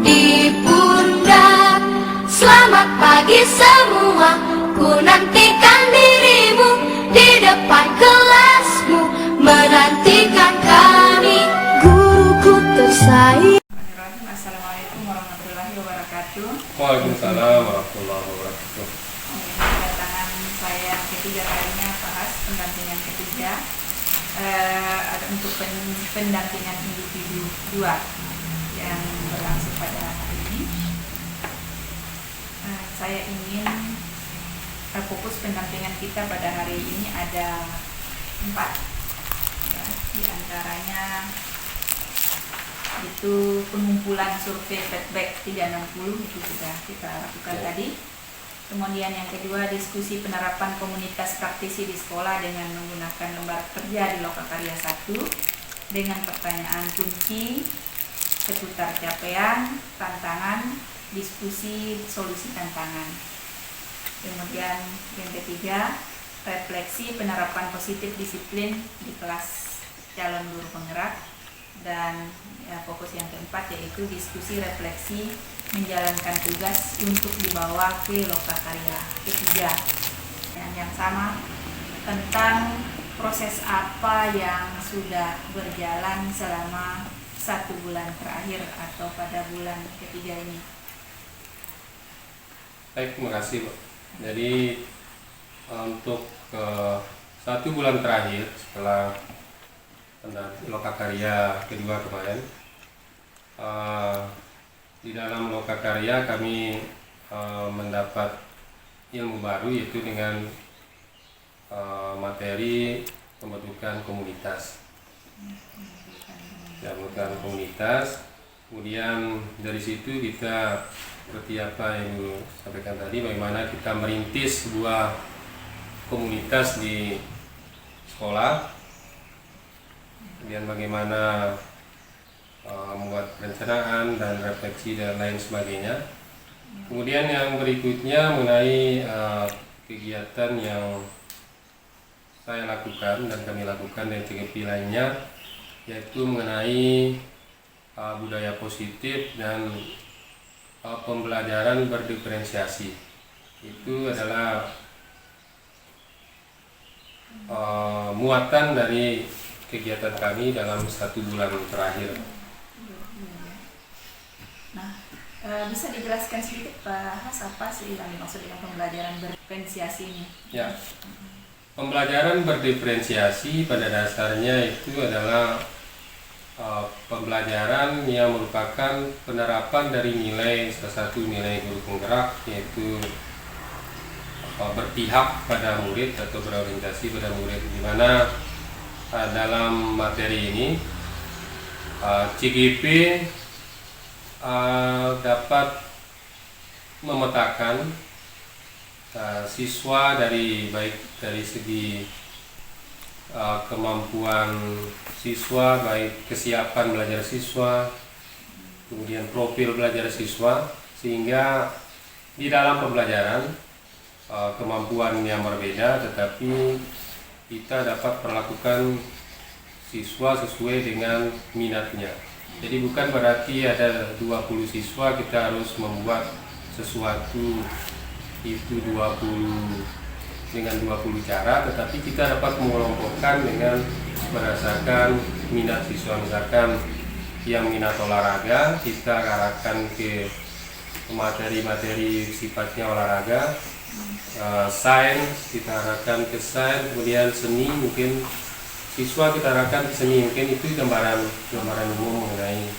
di pundak. Selamat pagi semua, ku nantikan dirimu di depan kelasmu, menantikan kami, guruku tersayang. Assalamualaikum warahmatullahi wabarakatuh. Waalaikumsalam warahmatullahi wabarakatuh. Kedatangan saya ketiga kalinya bahas pendampingan ketiga ada untuk pendampingan individu 2 yang berlangsung pada hari ini. Saya ingin fokus pendampingan kita pada hari ini ada 4 ya, di antaranya itu pengumpulan survei feedback 360 itu sudah kita lakukan tadi. Kemudian yang kedua, diskusi penerapan komunitas praktisi di sekolah dengan menggunakan lembar kerja di Lokakarya 1 dengan pertanyaan kunci seputar capaian, tantangan, diskusi, solusi tantangan. Kemudian yang ketiga, refleksi penerapan positif disiplin di kelas calon guru penggerak. Dan fokus yang keempat yaitu diskusi refleksi menjalankan tugas untuk dibawa ke Lokakarya ketiga. Dan yang sama tentang proses apa yang sudah berjalan selama 1 bulan terakhir atau pada bulan ketiga ini. Baik, terima kasih, Pak. Jadi untuk 1 bulan terakhir setelah Lokakarya kedua kemarin, di dalam Lokakarya kami mendapat ilmu baru, yaitu dengan materi pembentukan komunitas. Pembentukan komunitas. Kemudian dari situ kita seperti apa yang Ibu sampaikan tadi, bagaimana kita merintis sebuah komunitas di sekolah. Kemudian bagaimana membuat perencanaan dan refleksi dan lain sebagainya. Kemudian yang berikutnya mengenai kegiatan yang saya lakukan dan kami lakukan dari TGP lainnya, yaitu mengenai budaya positif dan pembelajaran berdiferensiasi. Itu adalah muatan dari kegiatan kami dalam 1 bulan terakhir. Nah, bisa dijelaskan sedikit Pak Has apa sih yang dimaksud dengan pembelajaran berdiferensiasi ini? Ya, pembelajaran berdiferensiasi pada dasarnya itu adalah pembelajaran yang merupakan penerapan dari nilai, salah satu nilai guru penggerak, yaitu berpihak pada murid atau berorientasi pada murid, di mana dalam materi ini CGP dapat memetakan siswa baik dari segi kemampuan siswa, baik kesiapan belajar siswa, kemudian profil belajar siswa, sehingga di dalam pembelajaran kemampuan yang berbeda, tetapi kita dapat perlakukan siswa sesuai dengan minatnya. Jadi bukan berarti ada 20 siswa kita harus membuat sesuatu itu 20 dengan 20 cara, tetapi kita dapat mengelompokkan dengan berdasarkan minat siswa. Misalkan yang minat olahraga, kita arahkan ke materi-materi sifatnya olahraga. Sains kita arahkan ke sains, kemudian seni mungkin siswa kita arahkan ke seni. Mungkin itu gambaran umum mengenai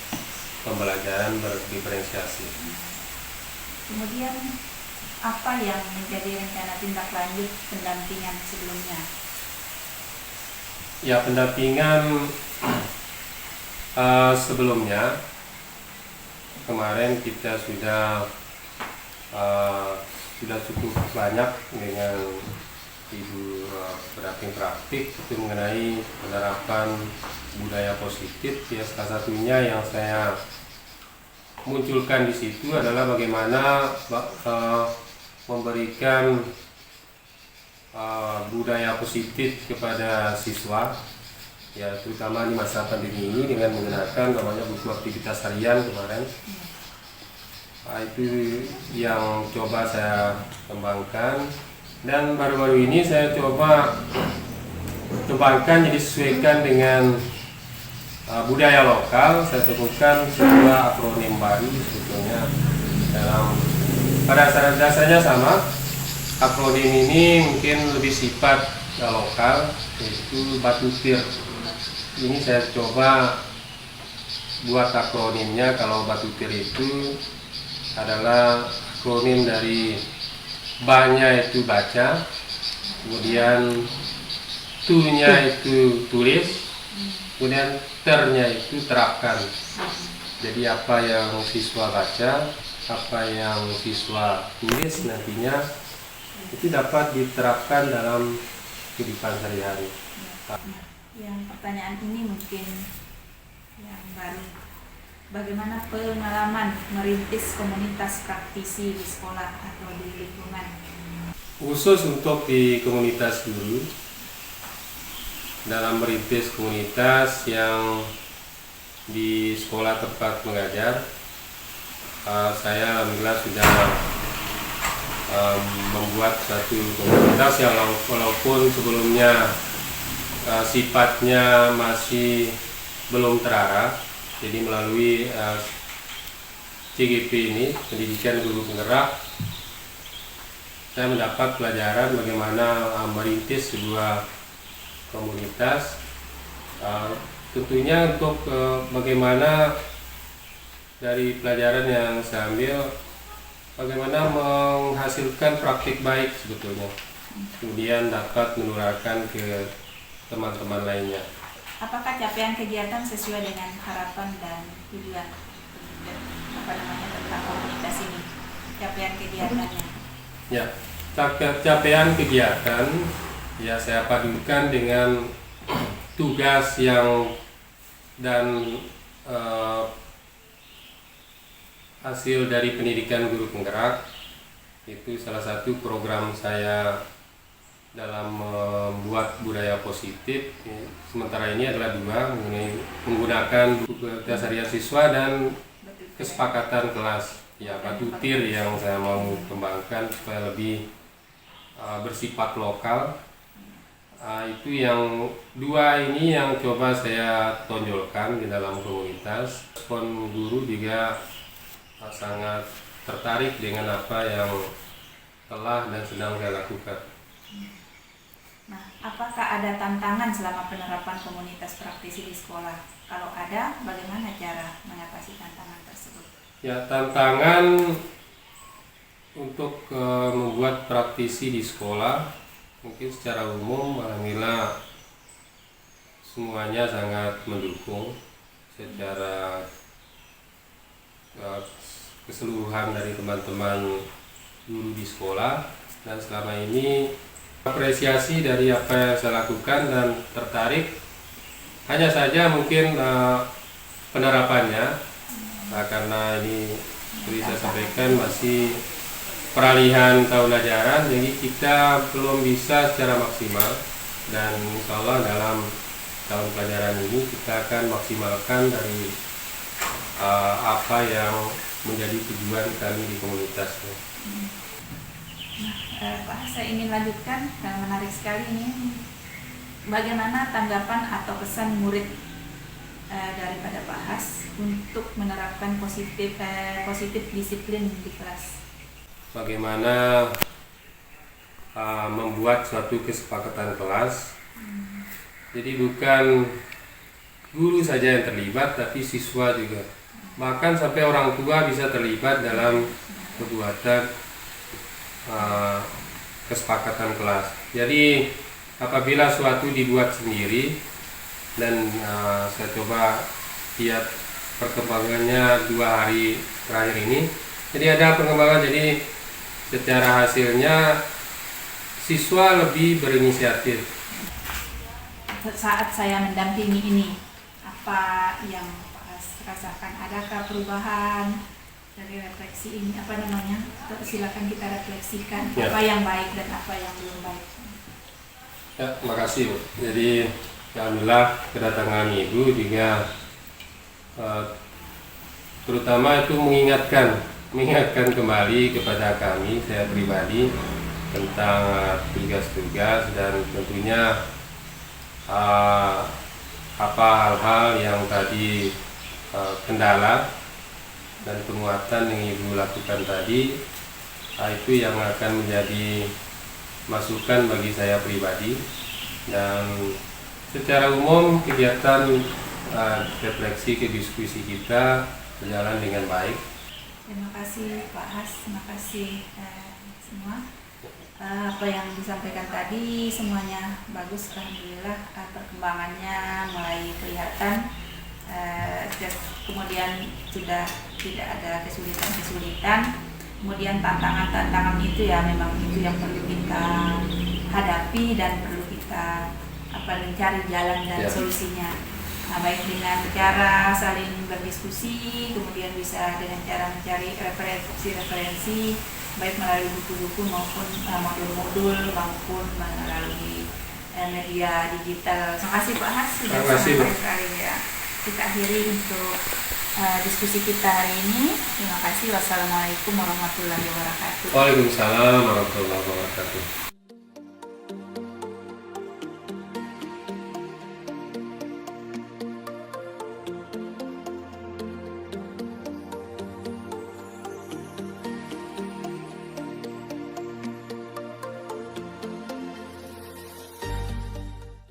pembelajaran berdiferensiasi. Kemudian apa yang menjadi rencana tindak lanjut pendampingan sebelumnya? Ya, pendampingan sebelumnya kemarin kita sudah cukup banyak dengan Ibu praktik itu mengenai penerapan budaya positif. Ya, salah satunya yang saya munculkan di situ adalah bagaimana memberikan budaya positif kepada siswa, ya terutama di masa pandemi ini dengan menggunakan namanya buku aktivitas harian kemarin. Itu yang coba saya kembangkan, dan baru-baru ini saya coba kembangkan jadi sesuaikan dengan budaya lokal. Saya temukan sebuah akronim baru sebetulnya pada dasarnya sama. Akronim ini mungkin lebih sifat lokal, yaitu batutir. Ini saya coba buat akronimnya. Kalau batutir itu adalah akronim dari ba-nya itu baca, kemudian tu-nya itu tulis, kemudian ter-nya itu terapkan. Jadi apa yang siswa baca, apa yang siswa tulis nantinya itu dapat diterapkan dalam kehidupan sehari-hari. Yang pertanyaan ini mungkin yang baru, bagaimana pengalaman merintis komunitas praktisi di sekolah atau di lingkungan? Khusus untuk di komunitas guru, dalam merintis komunitas yang di sekolah tempat mengajar, saya alhamdulillah sudah membuat satu komunitas yang walaupun sebelumnya sifatnya masih belum terarah. Jadi melalui CGP ini, pendidikan guru penggerak, saya mendapat pelajaran bagaimana merintis sebuah komunitas. Tentunya untuk bagaimana dari pelajaran yang saya ambil, bagaimana menghasilkan praktik baik sebetulnya, kemudian dapat menularkan ke teman-teman lainnya. Apakah capaian kegiatan sesuai dengan harapan dan tujuan tentang komunitas ini? Capaian kegiatannya? Ya, capaian kegiatan ya saya padukan dengan tugas yang dan hasil dari pendidikan guru penggerak. Itu salah satu program saya dalam membuat budaya positif. Sementara ini adalah dua, menggunakan buku dasarian siswa dan kesepakatan kelas. Ya, batutir yang saya mau kembangkan supaya lebih bersifat lokal. Itu yang dua ini yang coba saya tonjolkan di dalam komunitas. Respon guru juga sangat tertarik dengan apa yang telah dan sedang saya lakukan. Nah, apakah ada tantangan selama penerapan komunitas praktisi di sekolah? Kalau ada, bagaimana cara mengatasi tantangan tersebut? Ya, tantangan untuk membuat praktisi di sekolah, mungkin secara umum alhamdulillah semuanya sangat mendukung secara keseluruhan dari teman-teman guru di sekolah, dan selama ini apresiasi dari apa yang saya lakukan dan tertarik. Hanya saja mungkin penerapannya, karena ini seperti saya sampaikan masih peralihan tahun ajaran, jadi kita belum bisa secara maksimal, dan insya Allah dalam tahun pelajaran ini kita akan maksimalkan dari apa yang menjadi tujuan kami di komunitasnya. Pak, saya ingin lanjutkan, menarik sekali ini. Bagaimana tanggapan atau pesan murid daripada Pak Has untuk menerapkan positif disiplin di kelas? Bagaimana membuat suatu kesepakatan kelas. Jadi bukan guru saja yang terlibat, tapi siswa juga. Bahkan sampai orang tua bisa terlibat dalam perbuatan kesepakatan kelas. Jadi apabila suatu dibuat sendiri, dan saya coba lihat perkembangannya 2 hari terakhir ini, jadi ada perkembangan. Jadi secara hasilnya siswa lebih berinisiatif. Saat saya mendampingi ini, apa yang Pak Has rasakan? Adakah perubahan dari refleksi ini? Silakan kita refleksikan apa yang baik dan apa yang belum baik. Ya, makasih Bu. Jadi alhamdulillah kedatangan Ibu juga terutama itu mengingatkan mengingatkan kembali kepada kami, saya pribadi, tentang tugas-tugas dan tentunya apa hal-hal yang tadi kendala dan penguatan yang Ibu lakukan tadi, itu yang akan menjadi masukan bagi saya pribadi. Dan secara umum kegiatan refleksi ke diskusi kita berjalan dengan baik. Terima kasih Pak Has, terima kasih semua. Apa yang disampaikan tadi semuanya bagus, alhamdulillah. Perkembangannya mulai kelihatan, kemudian sudah tidak ada kesulitan-kesulitan. Kemudian tantangan-tantangan itu ya memang itu yang perlu kita hadapi dan perlu kita mencari jalan dan solusinya. Baik dengan cara saling berdiskusi, kemudian bisa dengan cara mencari referensi, baik melalui buku-buku maupun modul-modul maupun melalui media digital. Terima kasih Pak Has sudah sekali ya. Kita akhiri untuk diskusi kita hari ini. Terima kasih. Wassalamualaikum warahmatullahi wabarakatuh. Waalaikumsalam warahmatullahi wabarakatuh.